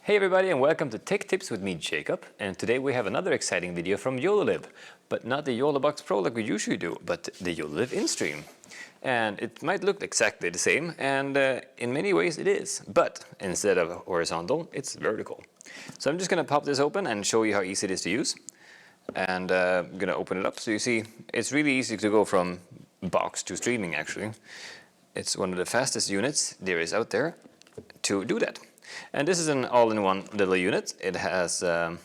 Hey everybody and welcome to Tech Tips with me, Jacob. And today we have another exciting video from Yololiv. But not the Yolobox Pro like we usually do, but the Yololiv Instream. And it might look exactly the same, and in many ways it is. But instead of horizontal, it's vertical. So I'm just going to pop this open and show you how easy it is to use. And I'm going to open it up so you see it's really easy to go from box to streaming actually. It's one of the fastest units there is out there to do that. And this is an all-in-one little unit. It has an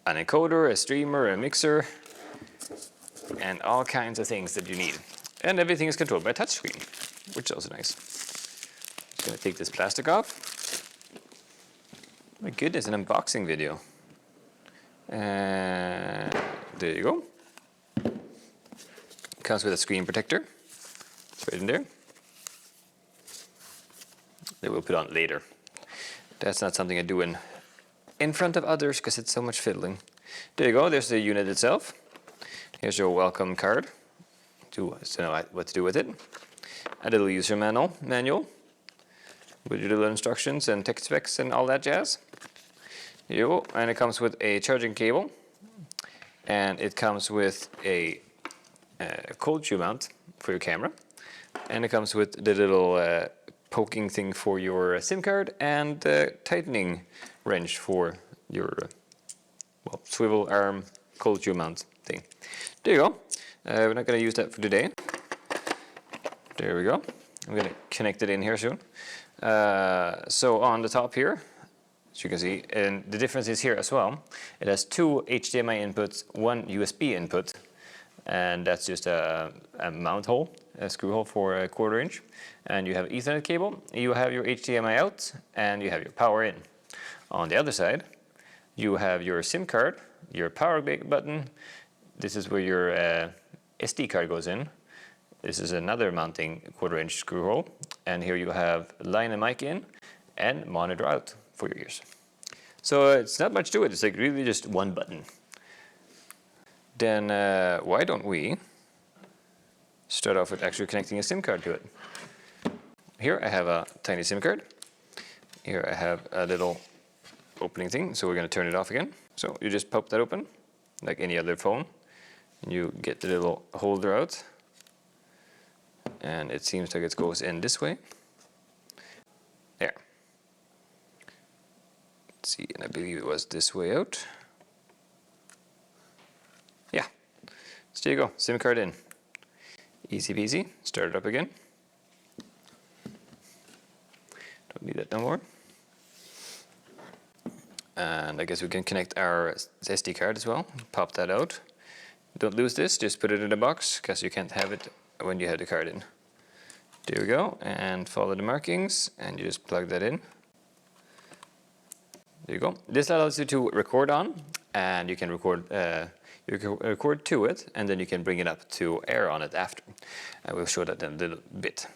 encoder, a streamer, a mixer, and all kinds of things that you need. And everything is controlled by touchscreen, which is also nice. Just going to take this plastic off. My goodness, an unboxing video. And there you go. Comes with a screen protector. It's right in there. That we'll put on later. That's not something I do in front of others because it's so much fiddling. There you go, there's the unit itself. Here's your welcome card to know what to do with it. A little user manual with your little instructions and tech specs and all that jazz. There you go, and it comes with a charging cable, and it comes with a cold shoe mount for your camera, and it comes with the little poking thing for your SIM card and tightening wrench for your swivel arm cold shoe mount thing. There you go. We're not going to use that for today. There we go. I'm going to connect it in here soon. So on the top here, as you can see, and the difference is here as well. It has two HDMI inputs, one USB input, and that's just a mount hole, a screw hole for a 1/4 inch. And you have Ethernet cable, you have your HDMI out, and you have your power in. On the other side, you have your SIM card, your power button. This is where your SD card goes in. This is another mounting 1/4 inch screw hole. And here you have line and mic in, and monitor out for your ears. So it's not much to it, it's like really just one button. Then why don't we start off with actually connecting a SIM card to it. Here I have a tiny SIM card. Here I have a little opening thing, so we're going to turn it off again. So you just pop that open, like any other phone. And you get the little holder out. And it seems like it goes in this way. There. Let's see, and I believe it was this way out. Yeah. So there you go, SIM card in. Easy peasy, start it up again. Don't need that no more. And I guess we can connect our SD card as well. Pop that out. Don't lose this, just put it in a box because you can't have it when you have the card in. There we go, and follow the markings and you just plug that in. There you go. This allows you to record on, and you can record to it, and then you can bring it up to air on it after. I will show that in a little bit.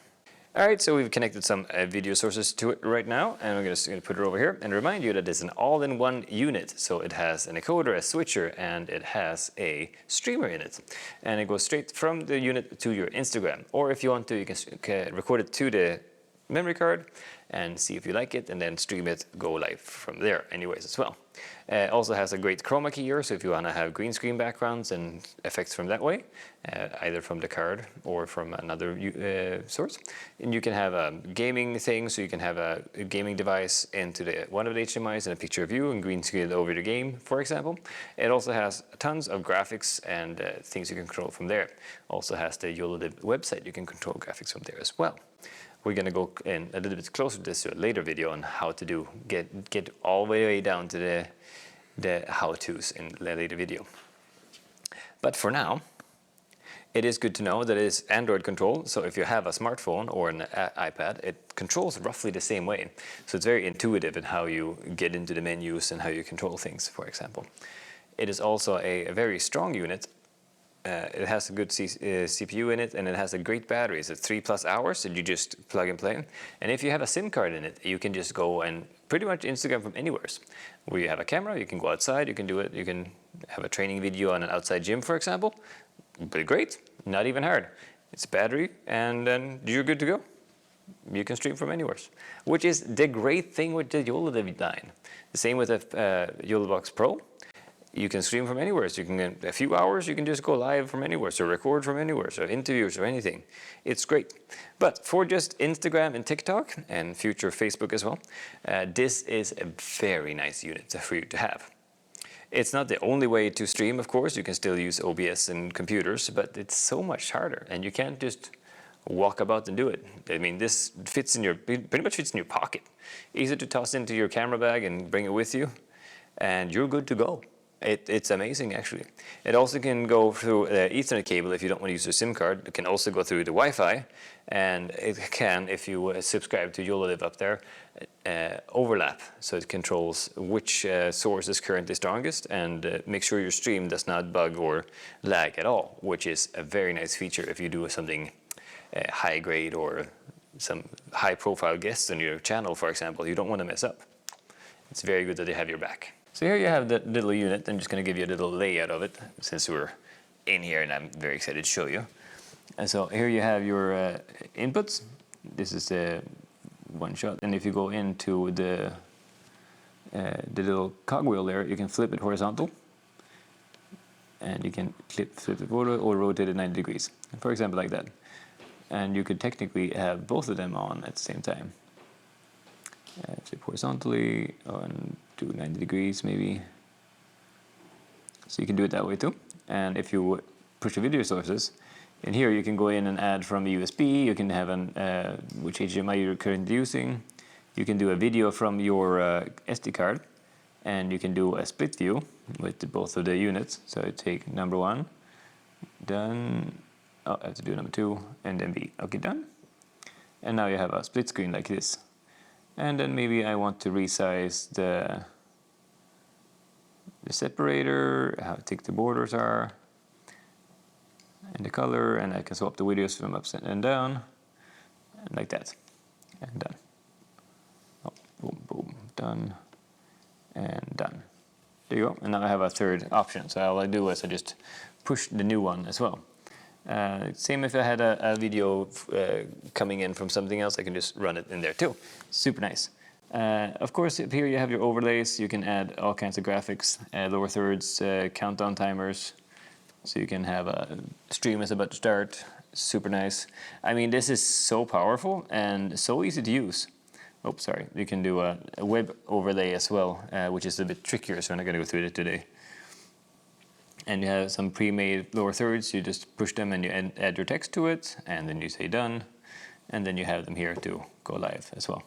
Alright, so we've connected some video sources to it right now, and we're just going to put it over here and remind you that it's an all-in-one unit. So it has an encoder, a switcher, and it has a streamer in it. And it goes straight from the unit to your Instagram. Or if you want to, you can record it to the memory card and see if you like it, and then stream it, go live from there anyways as well. It also has a great chroma key here, so if you want to have green screen backgrounds and effects from that way, either from the card or from another source. And you can have a gaming thing, so you can have a gaming device into one of the HDMIs and a picture of you and green screen over the game, for example. It also has tons of graphics and things you can control from there. Also has the Yololiv website, you can control graphics from there as well. We're going to go in a little bit closer to this later video on how to get all the way down to the how-tos in the later video. But for now, it is good to know that it is Android control. So if you have a smartphone or an iPad, it controls roughly the same way. So it's very intuitive in how you get into the menus and how you control things, for example. It is also a very strong unit. It has a good CPU in it, and it has a great battery. It's 3+ hours, and you just plug and play. And if you have a SIM card in it, you can just go and pretty much Instagram from anywhere. Where you have a camera, you can go outside, you can do it. You can have a training video on an outside gym, for example. But great, not even hard. It's battery, and then you're good to go. you can stream from anywhere, which is the great thing with the Yololiv line. The same with the Yololiv Pro. You can stream from anywhere. So you can, in a few hours, you can just go live from anywhere, so record from anywhere, so interviews or anything. It's great. But for just Instagram and TikTok, and future Facebook as well, this is a very nice unit for you to have. It's not the only way to stream, of course. You can still use OBS and computers, but it's so much harder, and you can't just walk about and do it. I mean, this fits in pretty much fits in your pocket. Easy to toss into your camera bag and bring it with you, and you're good to go. It's amazing, actually. It also can go through the Ethernet cable if you don't want to use a SIM card. It can also go through the Wi-Fi, and it can, if you subscribe to Yololiv up there, overlap. So it controls which source is currently strongest, and make sure your stream does not bug or lag at all, which is a very nice feature if you do something high grade or some high profile guests on your channel, for example. You don't want to mess up. It's very good that they have your back. So here you have the little unit. I'm just going to give you a little layout of it since we're in here, and I'm very excited to show you. And so here you have your inputs. This is the one shot, and if you go into the little cogwheel there, you can flip it horizontal, and you can flip it forward or rotate it 90 degrees, for example, like that. And you could technically have both of them on at the same time. Flip horizontally and do 90 degrees maybe. So you can do it that way too. And if you push the video sources, in here you can go in and add from a USB. You can have which HDMI you're currently using. You can do a video from your SD card, and you can do a split view with both of the units. So I take number 1, done. Oh, I have to do number 2, and then B. Okay, done. And now you have a split screen like this. And then maybe I want to resize the separator, how thick the borders are, and the color, and I can swap the videos from upside and down, and like that, and done. Oh, boom, boom, done, and done. There you go. And now I have a third option. So all I do is I just push the new one as well. Same if I had a video coming in from something else, I can just run it in there too. Super nice. Of course, here you have your overlays. You can add all kinds of graphics, lower thirds, countdown timers. So you can have a stream is about to start. Super nice. I mean, this is so powerful and so easy to use. Oh, sorry. You can do a web overlay as well, which is a bit trickier, so I'm not going to go through it today. And you have some pre-made lower thirds. You just push them and you add your text to it, and then you say done, and then you have them here to go live as well.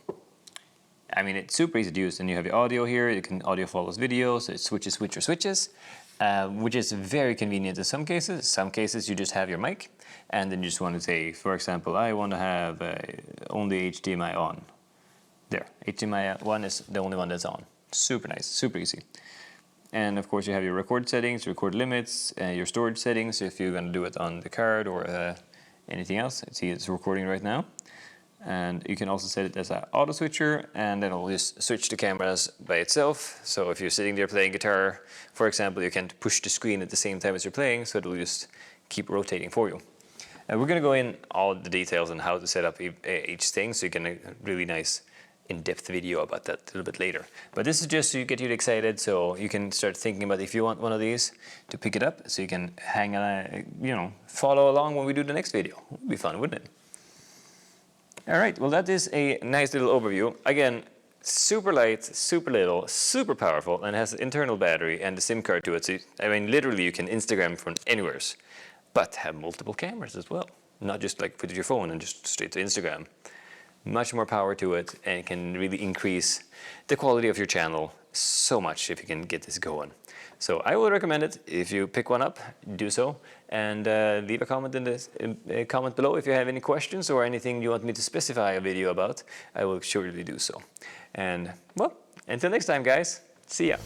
I mean, it's super easy to use, and you have your audio here. You can audio follows video, so it switches, which is very convenient in some cases. Some cases you just have your mic, and then you just want to say, for example, I want to have only HDMI on. There, HDMI 1 is the only one that's on. Super nice, super easy. And of course you have your record settings, record limits, your storage settings if you're going to do it on the card or anything else. See, it's recording right now. And you can also set it as an auto switcher, and then it'll just switch the cameras by itself. So if you're sitting there playing guitar, for example, you can't push the screen at the same time as you're playing, so it'll just keep rotating for you. And we're going to go in all the details on how to set up each thing, so you can really nice in-depth video about that a little bit later. But this is just to get you excited, so you can start thinking about if you want one of these to pick it up, so you can hang on, follow along when we do the next video. It would be fun, wouldn't it? All right, well, that is a nice little overview. Again, super light, super little, super powerful, and has an internal battery and a SIM card to it. So, I mean, literally you can Instagram from anywhere, but have multiple cameras as well. Not just like put it your phone and just straight to Instagram. Much more power to it, and it can really increase the quality of your channel so much if you can get this going. So I will recommend it. If you pick one up, do so, and leave a comment in the comment below if you have any questions or anything you want me to specify a video about. I will surely do so. And well, until next time, guys. See ya.